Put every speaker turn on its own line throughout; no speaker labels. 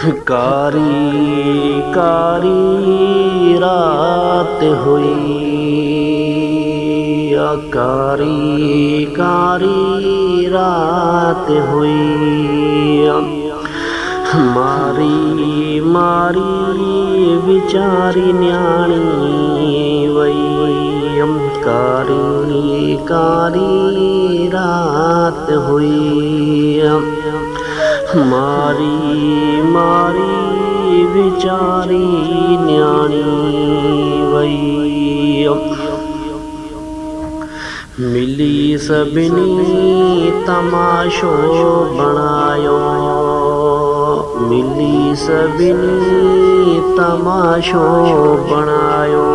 कारी कारी रात हुई, कारी कारी रात हुई। मारी मारी विचारी न्याणी वई, कारी कारी रात हुई। मारी मारी विचारी न्याणी वई। मिली सभिनी तमाशो बणायो, मिली सभिनी तमाशो बणायो।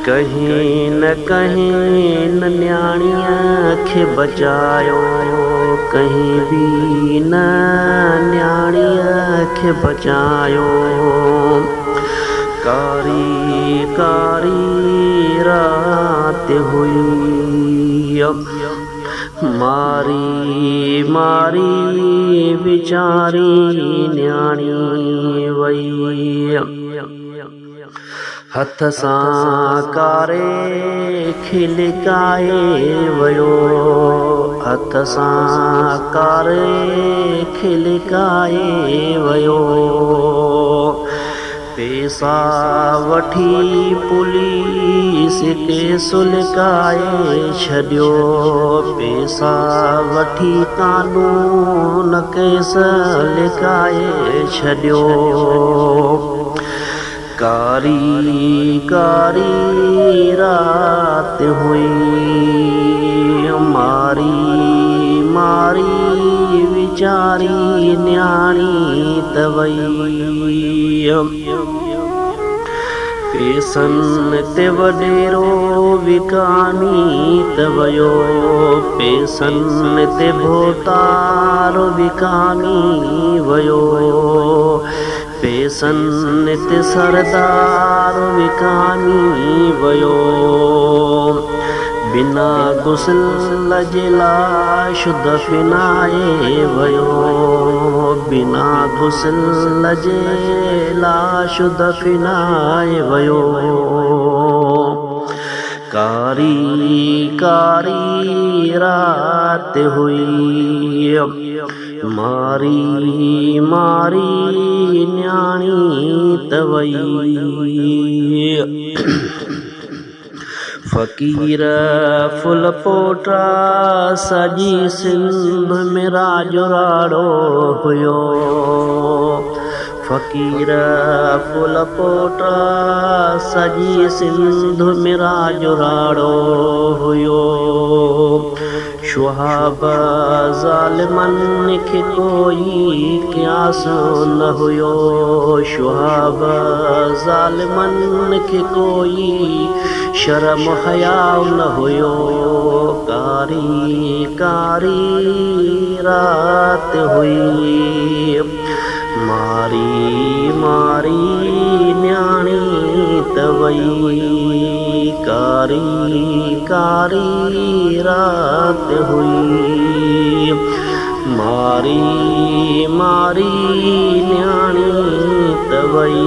कहीं न कहीं न न्याणीअ खे बचायो, कहीं भी न न्याणीअ खे बचायो। कारी कारी रात हुई, मारी मारी विचारी न्याणी वई। हथ सां कारे खिलकाए वयो, हथ सां कारे खिलकाए वयो। पैसा वठी पुलिस खे सुलकाए छॾियो, पैसा वठी कानून केस लिकाए छॾियो। कारी कारी रात हुई, मारी मारी विचारी न्याणी तवई। पैसन ते वडेरो विकामी तवयो, पैसन ते भोतार विकामी वयो। पैसन ते सरदार विकामी वयो। बिना गुस्ल जे लाश दफनाए वयो, बिना गुस्ल जे लाश दफनाए वयो। कारी कारी रात हुई, मारी मारी न्याणी तवई। फ़कीर फुल पोटा सजी सिंध में राजराड़ो हुयो, फ़कीर फुल पोटा सजी सिंध में राजराड़ो हुयो। शुहाब ज़ालिमन खे कोई क़यास न हुयो, शुहाब ज़ालिमन खे कोई शर्म हया न हुयो। कारी कारी रात हुई, मारी मारी न्याणी तवई। कारी कारी रात हुई, मारी मारी न्याणी तवई।